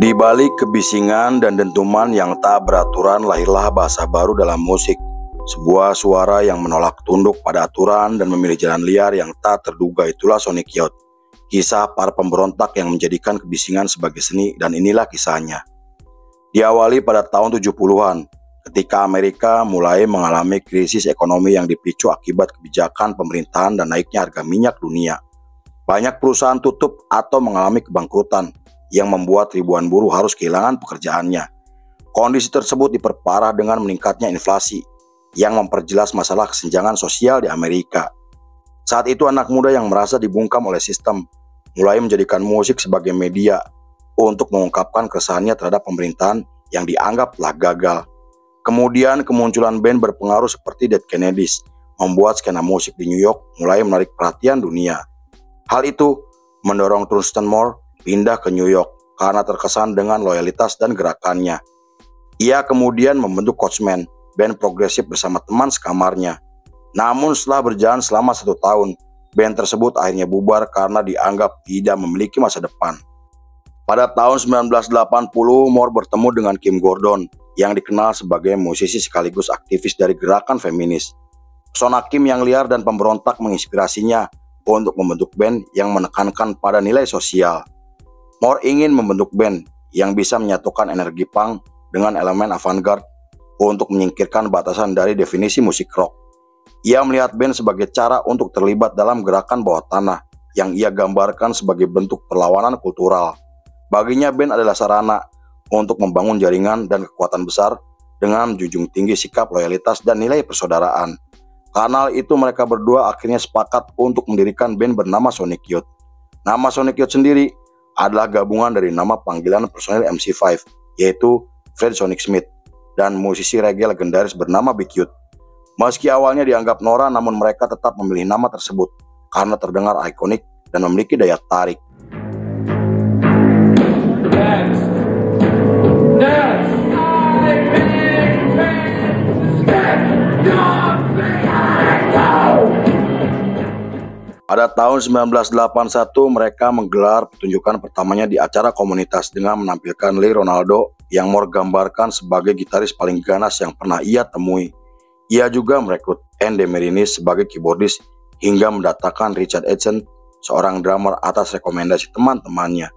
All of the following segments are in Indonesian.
Di balik kebisingan dan dentuman yang tak beraturan lahirlah bahasa baru dalam musik. Sebuah suara yang menolak tunduk pada aturan dan memilih jalan liar yang tak terduga, itulah Sonic Youth. Kisah para pemberontak yang menjadikan kebisingan sebagai seni, dan inilah kisahnya. Diawali pada tahun 70-an, ketika Amerika mulai mengalami krisis ekonomi yang dipicu akibat kebijakan pemerintahan dan naiknya harga minyak dunia. Banyak perusahaan tutup atau mengalami kebangkrutan, yang membuat ribuan buruh harus kehilangan pekerjaannya. Kondisi tersebut diperparah dengan meningkatnya inflasi, yang memperjelas masalah kesenjangan sosial di Amerika. Saat itu anak muda yang merasa dibungkam oleh sistem, mulai menjadikan musik sebagai media untuk mengungkapkan keresahannya terhadap pemerintahan yang dianggap telah gagal. Kemudian kemunculan band berpengaruh seperti Dead Kennedys, membuat skena musik di New York mulai menarik perhatian dunia. Hal itu mendorong Thurston Moore pindah ke New York karena terkesan dengan loyalitas dan gerakannya. Ia kemudian membentuk Coachman, band progresif bersama teman sekamarnya. Namun setelah berjalan selama 1 tahun, band tersebut akhirnya bubar karena dianggap tidak memiliki masa depan. Pada tahun 1980, Moore bertemu dengan Kim Gordon, yang dikenal sebagai musisi sekaligus aktivis dari gerakan feminis. Pesona Kim yang liar dan pemberontak menginspirasinya untuk membentuk band yang menekankan pada nilai sosial. Moore ingin membentuk band yang bisa menyatukan energi punk dengan elemen avant-garde untuk menyingkirkan batasan dari definisi musik rock. Ia melihat band sebagai cara untuk terlibat dalam gerakan bawah tanah yang ia gambarkan sebagai bentuk perlawanan kultural. Baginya band adalah sarana untuk membangun jaringan dan kekuatan besar dengan menjunjung tinggi sikap loyalitas dan nilai persaudaraan. Karena itu mereka berdua akhirnya sepakat untuk mendirikan band bernama Sonic Youth. Nama Sonic Youth sendiri adalah gabungan dari nama panggilan personil MC5, yaitu Fred Sonic Smith, dan musisi reggae legendaris bernama Big Youth. Meski awalnya dianggap norak, namun mereka tetap memilih nama tersebut karena terdengar ikonik dan memiliki daya tarik. Pada tahun 1981, mereka menggelar pertunjukan pertamanya di acara komunitas dengan menampilkan Lee Ronaldo yang Moore gambarkan sebagai gitaris paling ganas yang pernah ia temui. Ia juga merekrut Ann Demerinis sebagai keyboardis hingga mendatangkan Richard Edson, seorang drummer, atas rekomendasi teman-temannya.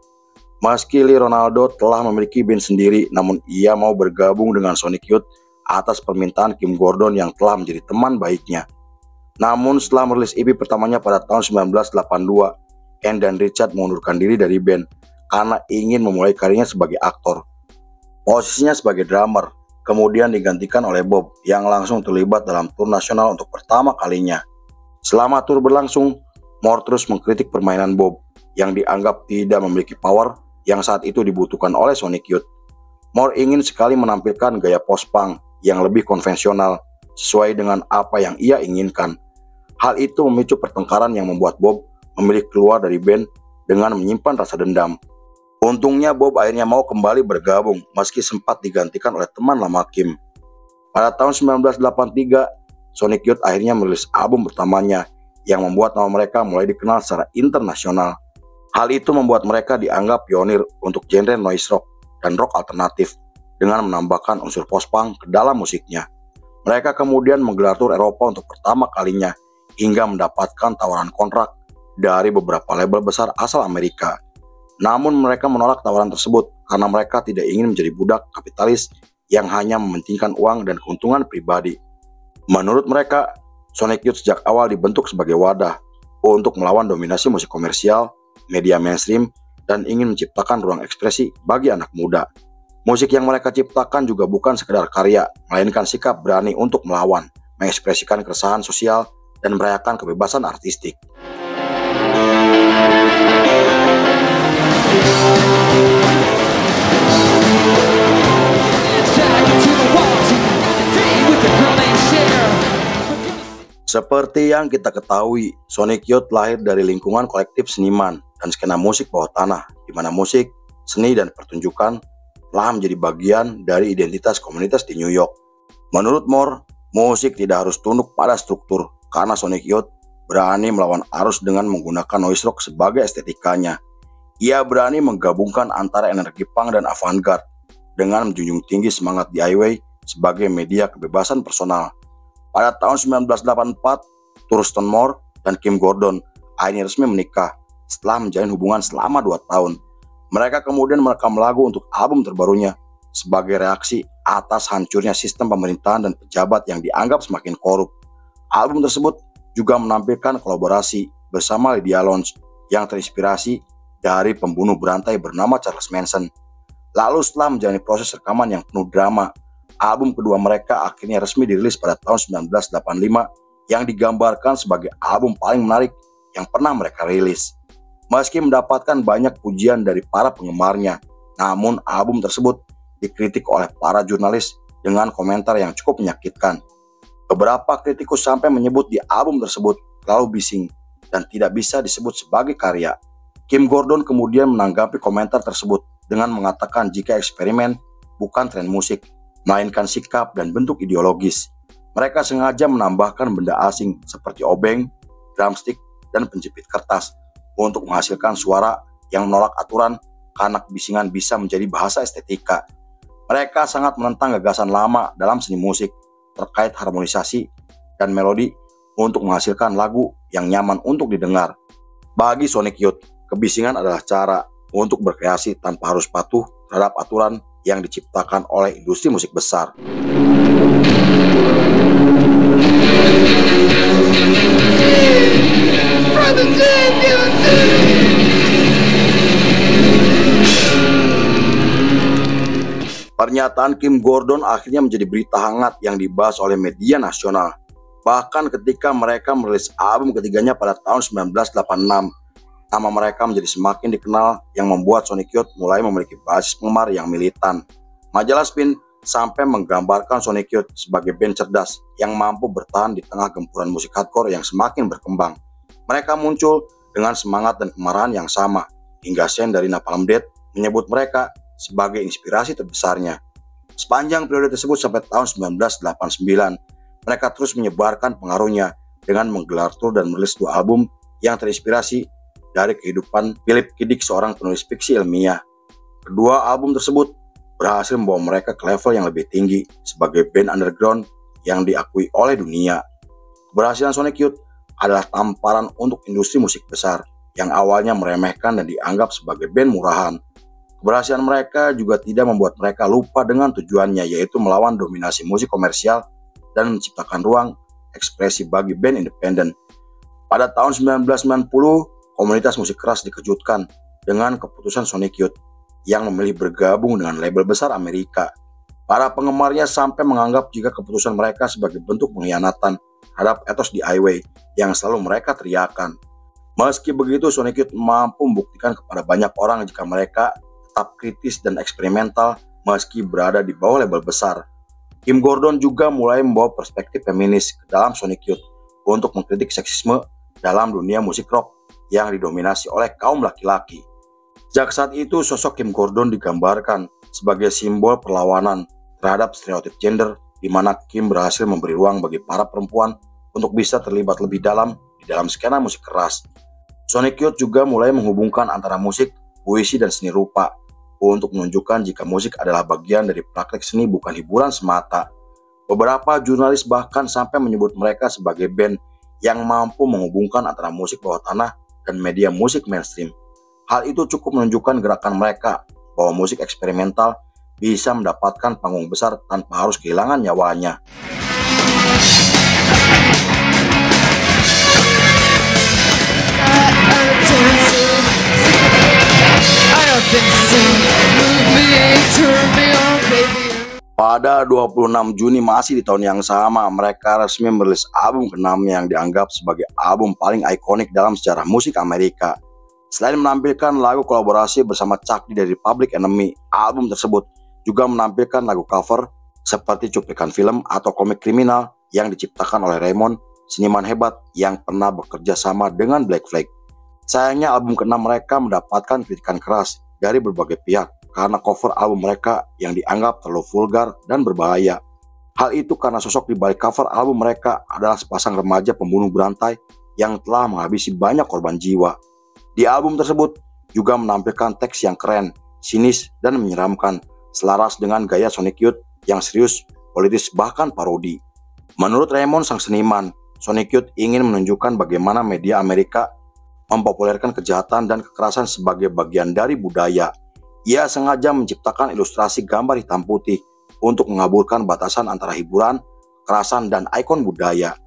Meski Lee Ronaldo telah memiliki band sendiri, namun ia mau bergabung dengan Sonic Youth atas permintaan Kim Gordon yang telah menjadi teman baiknya. Namun setelah merilis EP pertamanya pada tahun 1982, Ann dan Richard mengundurkan diri dari band karena ingin memulai karirnya sebagai aktor. Posisinya sebagai drummer kemudian digantikan oleh Bob yang langsung terlibat dalam tur nasional untuk pertama kalinya. Selama tur berlangsung, Moore terus mengkritik permainan Bob yang dianggap tidak memiliki power yang saat itu dibutuhkan oleh Sonic Youth. Moore ingin sekali menampilkan gaya post-punk yang lebih konvensional sesuai dengan apa yang ia inginkan. Hal itu memicu pertengkaran yang membuat Bob memilih keluar dari band dengan menyimpan rasa dendam. Untungnya Bob akhirnya mau kembali bergabung meski sempat digantikan oleh teman lama Kim. Pada tahun 1983, Sonic Youth akhirnya merilis album pertamanya yang membuat nama mereka mulai dikenal secara internasional. Hal itu membuat mereka dianggap pionir untuk genre noise rock dan rock alternatif dengan menambahkan unsur post-punk ke dalam musiknya. Mereka kemudian menggelar tur Eropa untuk pertama kalinya hingga mendapatkan tawaran kontrak dari beberapa label besar asal Amerika. Namun mereka menolak tawaran tersebut karena mereka tidak ingin menjadi budak kapitalis yang hanya mementingkan uang dan keuntungan pribadi. Menurut mereka, Sonic Youth sejak awal dibentuk sebagai wadah untuk melawan dominasi musik komersial, media mainstream, dan ingin menciptakan ruang ekspresi bagi anak muda. Musik yang mereka ciptakan juga bukan sekedar karya, melainkan sikap berani untuk melawan, mengekspresikan keresahan sosial, dan merayakan kebebasan artistik. Seperti yang kita ketahui, Sonic Youth lahir dari lingkungan kolektif seniman dan skena musik bawah tanah, di mana musik, seni, dan pertunjukan telah menjadi bagian dari identitas komunitas di New York. Menurut Moore, musik tidak harus tunduk pada struktur, karena Sonic Youth berani melawan arus dengan menggunakan noise rock sebagai estetikanya. Ia berani menggabungkan antara energi punk dan avant-garde dengan menjunjung tinggi semangat DIY sebagai media kebebasan personal. Pada tahun 1984, Thurston Moore dan Kim Gordon akhirnya resmi menikah setelah menjalin hubungan selama 2 tahun. Mereka kemudian merekam lagu untuk album terbarunya sebagai reaksi atas hancurnya sistem pemerintahan dan pejabat yang dianggap semakin korup. Album tersebut juga menampilkan kolaborasi bersama Lydia Lunch yang terinspirasi dari pembunuh berantai bernama Charles Manson. Lalu setelah menjalani proses rekaman yang penuh drama, album kedua mereka akhirnya resmi dirilis pada tahun 1985 yang digambarkan sebagai album paling menarik yang pernah mereka rilis. Meski mendapatkan banyak pujian dari para penggemarnya, namun album tersebut dikritik oleh para jurnalis dengan komentar yang cukup menyakitkan. Beberapa kritikus sampai menyebut di album tersebut terlalu bising dan tidak bisa disebut sebagai karya. Kim Gordon kemudian menanggapi komentar tersebut dengan mengatakan jika eksperimen bukan tren musik, melainkan sikap dan bentuk ideologis. Mereka sengaja menambahkan benda asing seperti obeng, drumstick, dan penjepit kertas untuk menghasilkan suara yang menolak aturan karena kebisingan bisa menjadi bahasa estetika. Mereka sangat menentang gagasan lama dalam seni musik terkait harmonisasi dan melodi untuk menghasilkan lagu yang nyaman untuk didengar. Bagi Sonic Youth, kebisingan adalah cara untuk berkreasi tanpa harus patuh terhadap aturan yang diciptakan oleh industri musik besar. Pernyataan Kim Gordon akhirnya menjadi berita hangat yang dibahas oleh media nasional. Bahkan ketika mereka merilis album ketiganya pada tahun 1986, nama mereka menjadi semakin dikenal yang membuat Sonic Youth mulai memiliki basis penggemar yang militan. Majalah Spin sampai menggambarkan Sonic Youth sebagai band cerdas yang mampu bertahan di tengah gempuran musik hardcore yang semakin berkembang. Mereka muncul dengan semangat dan kemarahan yang sama, hingga Shane dari Napalm Death menyebut mereka sebagai inspirasi terbesarnya. Sepanjang periode tersebut sampai tahun 1989, mereka terus menyebarkan pengaruhnya dengan menggelar tour dan merilis 2 album yang terinspirasi dari kehidupan Philip K. Dick, seorang penulis fiksi ilmiah. Kedua album tersebut berhasil membawa mereka ke level yang lebih tinggi sebagai band underground yang diakui oleh dunia. Keberhasilan Sonic Youth adalah tamparan untuk industri musik besar yang awalnya meremehkan dan dianggap sebagai band murahan. Keberhasilan mereka juga tidak membuat mereka lupa dengan tujuannya, yaitu melawan dominasi musik komersial dan menciptakan ruang ekspresi bagi band independen. Pada tahun 1990, komunitas musik keras dikejutkan dengan keputusan Sonic Youth yang memilih bergabung dengan label besar Amerika. Para penggemarnya sampai menganggap jika keputusan mereka sebagai bentuk pengkhianatan terhadap etos DIY yang selalu mereka teriakan. Meski begitu, Sonic Youth mampu membuktikan kepada banyak orang jika mereka tetap kritis dan eksperimental meski berada di bawah label besar. Kim Gordon juga mulai membawa perspektif feminis ke dalam Sonic Youth untuk mengkritik seksisme dalam dunia musik rock yang didominasi oleh kaum laki-laki. Sejak saat itu, sosok Kim Gordon digambarkan sebagai simbol perlawanan terhadap stereotip gender, di mana Kim berhasil memberi ruang bagi para perempuan untuk bisa terlibat lebih dalam di dalam skena musik keras. Sonic Youth juga mulai menghubungkan antara musik, puisi, dan seni rupa untuk menunjukkan jika musik adalah bagian dari praktik seni, bukan hiburan semata. Beberapa jurnalis bahkan sampai menyebut mereka sebagai band yang mampu menghubungkan antara musik bawah tanah dan media musik mainstream. Hal itu cukup menunjukkan gerakan mereka bahwa musik eksperimental bisa mendapatkan panggung besar tanpa harus kehilangan nyawanya. Pada 26 Juni masih di tahun yang sama, mereka resmi merilis album ke-6 yang dianggap sebagai album paling ikonik dalam sejarah musik Amerika. Selain menampilkan lagu kolaborasi bersama Chuck D dari Public Enemy, album tersebut juga menampilkan lagu cover seperti cuplikan film atau komik kriminal yang diciptakan oleh Raymond, seniman hebat yang pernah bekerja sama dengan Black Flag. Sayangnya album ke-6 mereka mendapatkan kritikan keras dari berbagai pihak karena cover album mereka yang dianggap terlalu vulgar dan berbahaya. Hal itu karena sosok di balik cover album mereka adalah sepasang remaja pembunuh berantai yang telah menghabisi banyak korban jiwa. Di album tersebut juga menampilkan teks yang keren, sinis, dan menyeramkan, selaras dengan gaya Sonic Youth yang serius, politis, bahkan parodi. Menurut Raymond sang seniman, Sonic Youth ingin menunjukkan bagaimana media Amerika mempopulerkan kejahatan dan kekerasan sebagai bagian dari budaya. Ia sengaja menciptakan ilustrasi gambar hitam putih untuk mengaburkan batasan antara hiburan, kekerasan, dan ikon budaya.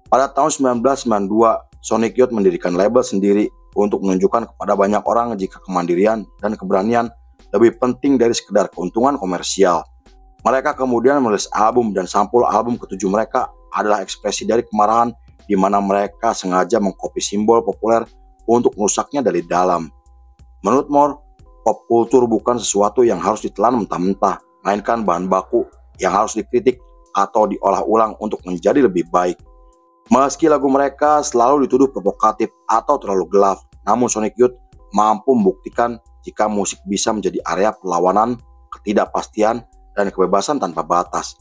Pada tahun 1992, Sonic Youth mendirikan label sendiri untuk menunjukkan kepada banyak orang jika kemandirian dan keberanian lebih penting dari sekedar keuntungan komersial. Mereka kemudian merilis album, dan sampul album ketujuh mereka adalah ekspresi dari kemarahan di mana mereka sengaja mengkopi simbol populer untuk merusaknya dari dalam. Menurut Moore, pop kultur bukan sesuatu yang harus ditelan mentah-mentah, melainkan bahan baku yang harus dikritik atau diolah ulang untuk menjadi lebih baik. Meski lagu mereka selalu dituduh provokatif atau terlalu gelap, namun Sonic Youth mampu membuktikan jika musik bisa menjadi area perlawanan, ketidakpastian, dan kebebasan tanpa batas.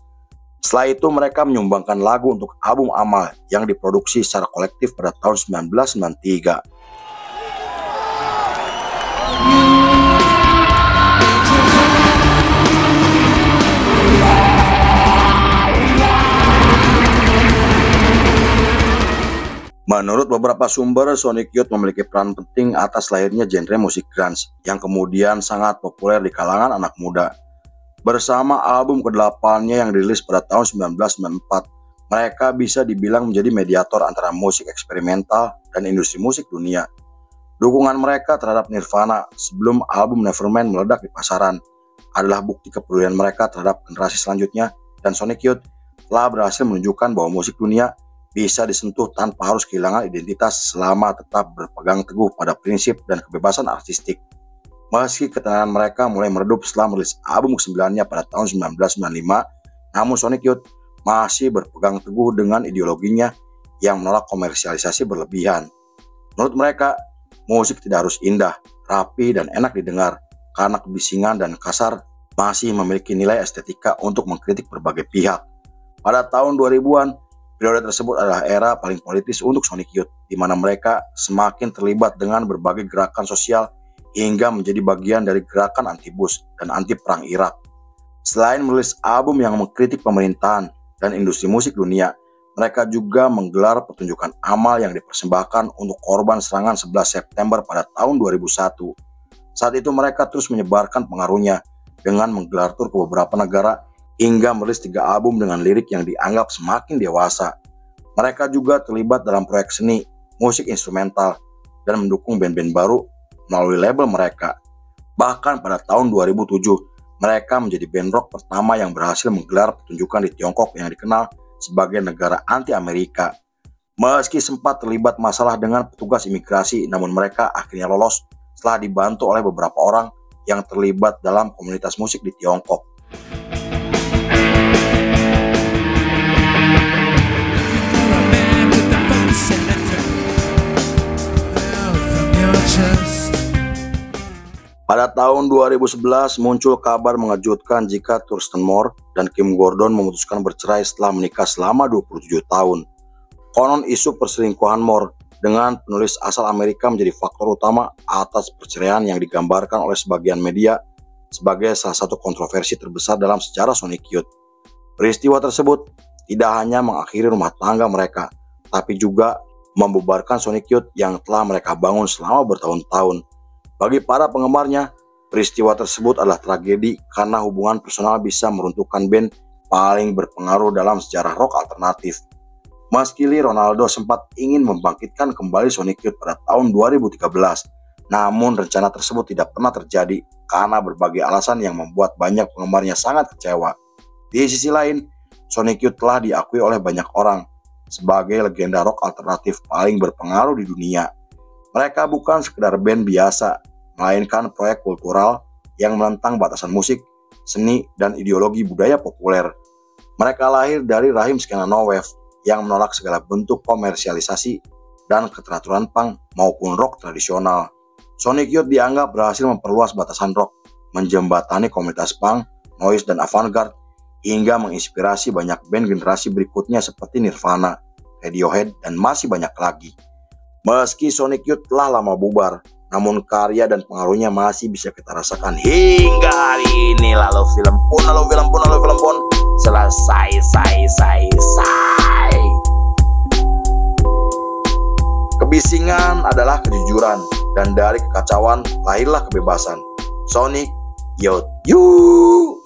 Setelah itu mereka menyumbangkan lagu untuk album Amal yang diproduksi secara kolektif pada tahun 1993. Menurut beberapa sumber, Sonic Youth memiliki peran penting atas lahirnya genre musik grunge yang kemudian sangat populer di kalangan anak muda. Bersama album ke-8-nya yang dirilis pada tahun 1994, mereka bisa dibilang menjadi mediator antara musik eksperimental dan industri musik dunia. Dukungan mereka terhadap Nirvana sebelum album Nevermind meledak di pasaran adalah bukti kepedulian mereka terhadap generasi selanjutnya, dan Sonic Youth telah berhasil menunjukkan bahwa musik dunia bisa disentuh tanpa harus kehilangan identitas selama tetap berpegang teguh pada prinsip dan kebebasan artistik. Meski ketenaran mereka mulai meredup setelah merilis album ke-9-nya pada tahun 1995, namun Sonic Youth masih berpegang teguh dengan ideologinya yang menolak komersialisasi berlebihan. Menurut mereka, musik tidak harus indah, rapi, dan enak didengar, karena kebisingan dan kasar masih memiliki nilai estetika untuk mengkritik berbagai pihak. Pada tahun 2000-an, periode tersebut adalah era paling politis untuk Sonic Youth, di mana mereka semakin terlibat dengan berbagai gerakan sosial hingga menjadi bagian dari gerakan anti-Bush dan anti-perang Irak. Selain merilis album yang mengkritik pemerintahan dan industri musik dunia, mereka juga menggelar pertunjukan amal yang dipersembahkan untuk korban serangan 11 September pada tahun 2001. Saat itu mereka terus menyebarkan pengaruhnya dengan menggelar tur ke beberapa negara hingga merilis 3 album dengan lirik yang dianggap semakin dewasa. Mereka juga terlibat dalam proyek seni, musik instrumental, dan mendukung band-band baru melalui label mereka. Bahkan pada tahun 2007, mereka menjadi band rock pertama yang berhasil menggelar pertunjukan di Tiongkok yang dikenal sebagai negara anti-Amerika. Meski sempat terlibat masalah dengan petugas imigrasi, namun mereka akhirnya lolos setelah dibantu oleh beberapa orang yang terlibat dalam komunitas musik di Tiongkok. Pada tahun 2011 muncul kabar mengejutkan jika Thurston Moore dan Kim Gordon memutuskan bercerai setelah menikah selama 27 tahun. Konon isu perselingkuhan Moore dengan penulis asal Amerika menjadi faktor utama atas perceraian yang digambarkan oleh sebagian media sebagai salah satu kontroversi terbesar dalam sejarah Sonic Youth. Peristiwa tersebut tidak hanya mengakhiri rumah tangga mereka, tapi juga membubarkan Sonic Youth yang telah mereka bangun selama bertahun-tahun. Bagi para penggemarnya, peristiwa tersebut adalah tragedi karena hubungan personal bisa meruntuhkan band paling berpengaruh dalam sejarah rock alternatif. Meski Ronaldo sempat ingin membangkitkan kembali Sonic Youth pada tahun 2013, namun rencana tersebut tidak pernah terjadi karena berbagai alasan yang membuat banyak penggemarnya sangat kecewa. Di sisi lain, Sonic Youth telah diakui oleh banyak orang sebagai legenda rock alternatif paling berpengaruh di dunia. Mereka bukan sekedar band biasa, melainkan proyek kultural yang menentang batasan musik, seni, dan ideologi budaya populer. Mereka lahir dari rahim skena no wave yang menolak segala bentuk komersialisasi dan keteraturan punk maupun rock tradisional. Sonic Youth dianggap berhasil memperluas batasan rock, menjembatani komunitas punk, noise, dan avant-garde, hingga menginspirasi banyak band generasi berikutnya seperti Nirvana, Radiohead, dan masih banyak lagi. Meski Sonic Youth telah lama bubar, namun karya dan pengaruhnya masih bisa kita rasakan hingga hari ini. Lalu film pun selesai. Kebisingan adalah kejujuran, dan dari kekacauan lahirlah kebebasan. Sonic Youth.